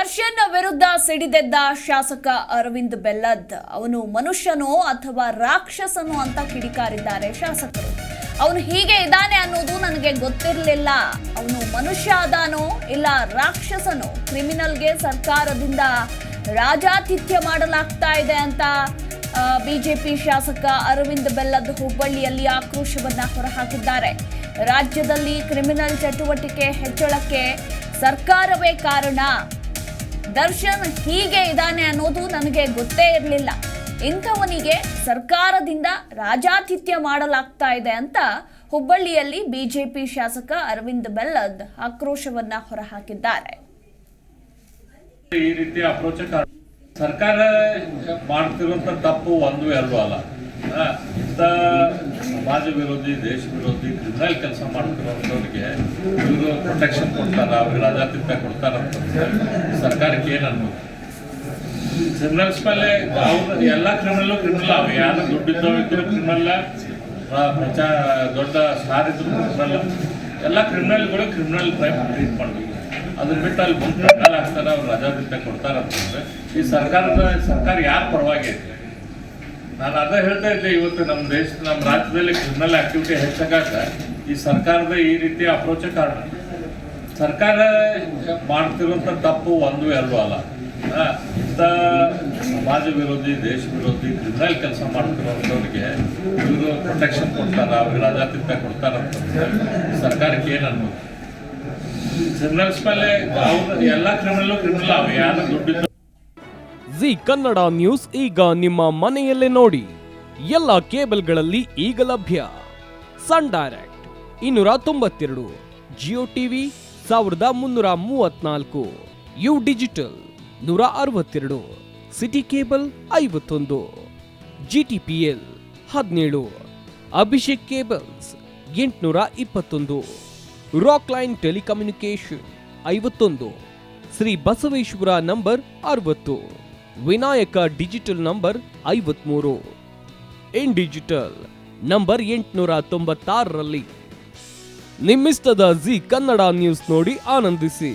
ದರ್ಶನ್ ವಿರುದ್ಧ ಸಿಡಿದೆದ್ದ ಶಾಸಕ ಅರವಿಂದ್ ಬೆಲ್ಲದ್ ಅವನು ಮನುಷ್ಯನೋ ಅಥವಾ ರಾಕ್ಷಸನೋ ಅಂತ ಕಿಡಿಕಾರಿದ್ದಾರೆ ಶಾಸಕರು. ಅವನು ಹೀಗೆ ಇದ್ದಾನೆ ಅನ್ನೋದು ನನಗೆ ಗೊತ್ತಿರಲಿಲ್ಲ. ಅವನು ಮನುಷ್ಯ ಅದಾನೋ ಇಲ್ಲ ರಾಕ್ಷಸನೋ, ಕ್ರಿಮಿನಲ್ಗೆ ಸರ್ಕಾರದಿಂದ ರಾಜಾತಿಥ್ಯ ಮಾಡಲಾಗ್ತಾ ಇದೆ ಅಂತ ಬಿಜೆಪಿ ಶಾಸಕ ಅರವಿಂದ್ ಬೆಲ್ಲದ್ ಹುಬ್ಬಳ್ಳಿಯಲ್ಲಿ ಆಕ್ರೋಶವನ್ನ ಹೊರಹಾಕಿದ್ದಾರೆ. ರಾಜ್ಯದಲ್ಲಿ ಕ್ರಿಮಿನಲ್ ಚಟುವಟಿಕೆ ಹೆಚ್ಚಳಕ್ಕೆ ಸರ್ಕಾರವೇ ಕಾರಣ. ದರ್ಶನ್ ಹೀಗೆ ಇದ್ದಾನೆ ಅನ್ನೋದು ನನಗೆ ಗೊತ್ತೇ ಇರಲಿಲ್ಲ. ಇಂಥವನಿಗೆ ಸರ್ಕಾರದಿಂದ ರಾಜಾತಿಥ್ಯ ಮಾಡಲಾಗ್ತಾ ಇದೆ ಅಂತ ಹುಬ್ಬಳ್ಳಿಯಲ್ಲಿ ಬಿಜೆಪಿ ಶಾಸಕ ಅರವಿಂದ್ ಬೆಲ್ಲದ್ ಆಕ್ರೋಶವನ್ನ ಹೊರಹಾಕಿದ್ದಾರೆ. ಈ ರೀತಿ ಅಪ್ರೋಚ್ ಸರ್ಕಾರ ಮಾಡ್ತಿರುವಂತ ತಪ್ಪು ಒಂದು ಎರಡು ಅಲ್ಲ. ಇಂಥ ಸಮಾಜ ವಿರೋಧಿ, ದೇಶ ವಿರೋಧಿ, ಕ್ರಿಮಿನಲ್ ಕೆಲಸ ಮಾಡ್ತಿರೋರಿಗೆ ಇವರು ಪ್ರೊಟೆಕ್ಷನ್ ಕೊಡ್ತಾರ, ಅವ್ರಿಗೆ ರಾಜಾತಿಥ್ಯ ಕೊಡ್ತಾರಂತಂದ್ರೆ ಸರ್ಕಾರಕ್ಕೆ ಏನು ಅನ್ಬೋದು? ಕ್ರಿಮಿನಲ್ಸ್ ಮೇಲೆ ಅವ್ರು ಎಲ್ಲ ಕ್ರಿಮಿನಲ್ ಅವ, ಯಾರು ದುಡ್ಡಿದ್ದವ್ ಇದ್ರು ಕ್ರಿಮಿನಲ್, ದೊಡ್ಡ ಸ್ಟಾರ್ ಇದ್ರು ಕ್ರಿಮಿನಲ್, ಎಲ್ಲ ಕ್ರಿಮಿನಲ್ಗಳು ಕ್ರಿಮಿನಲ್ ಕ್ರೈಮ್ ಟ್ರೀಟ್ ಮಾಡಬೇಕು. ಅದನ್ನ ಬಿಟ್ಟು ಅಲ್ಲಿ ಮುಂದೆ ಕ್ರಿಮಿನಲ್ ಆಗ್ತಾರೆ, ಅವ್ರು ರಾಜಾತಿಥ್ಯ ಕೊಡ್ತಾರಂತಂದ್ರೆ ಈ ಸರ್ಕಾರ ಯಾರ ಪರವಾಗಿ ಐತೆ? ನಾನು ಅದೇ ಹೇಳ್ತಾ ಇದ್ದೆ, ಇವತ್ತು ನಮ್ಮ ರಾಜ್ಯದಲ್ಲಿ ಕ್ರಿಮಿನಲ್ ಆಕ್ಟಿವಿಟಿ ಹೆಚ್ಚಾಗ ಈ ಸರ್ಕಾರದ ಈ ರೀತಿ ಅಪ್ರೋಚ್ ಕಾರಣ. ಸರ್ಕಾರ ಮಾಡ್ತಿರುವಂತ ತಪ್ಪು ಒಂದು ಎರಡು ಅಲ್ಲ. ಇಂಥ ಸಮಾಜ ವಿರೋಧಿ, ದೇಶ ವಿರೋಧಿ, ಕ್ರಿಮಿನಲ್ ಕೆಲಸ ಮಾಡ್ತಿರೋರಿಗೆ ಇವರು ಪ್ರೊಟೆಕ್ಷನ್ ಕೊಡ್ತಾರ, ಅವ್ರಿಗೆ ರಾಜಾತಿಥ್ಯ ಕೊಡ್ತಾರಂತಂದ್ರೆ ಸರ್ಕಾರಕ್ಕೆ ಏನು ಅನ್ಬೋದು? ಕ್ರಿಮಿನಲ್ಸ್ ಮೇಲೆ ಅವ್ರು ಎಲ್ಲ ಕ್ರಿಮಿನಲ್ ಅವ, ಯಾರು ದುಡ್ಡಿದ್ದು. ಜಿ ಕನ್ನಡ ನ್ಯೂಸ್ ಈಗ ನಿಮ್ಮ ಮನೆಯಲ್ಲೇ ನೋಡಿ. ಎಲ್ಲ ಕೇಬಲ್ಗಳಲ್ಲಿ ಈಗ ಲಭ್ಯ. Sun Direct 292, Jio TV 1334, U digital 162, SITI cable 51, GTPL 17, Abhishek cables 821, Rockline telecommunication 51, Shri Basaveshwara number 60, Vinayaka digital number 53, in digital number 896ರಲ್ಲಿ. ನಿಮ್ಮಿಸ್ತದ ಜಿ ಕನ್ನಡ ನ್ಯೂಸ್ ನೋಡಿ ಆನಂದಿಸಿ.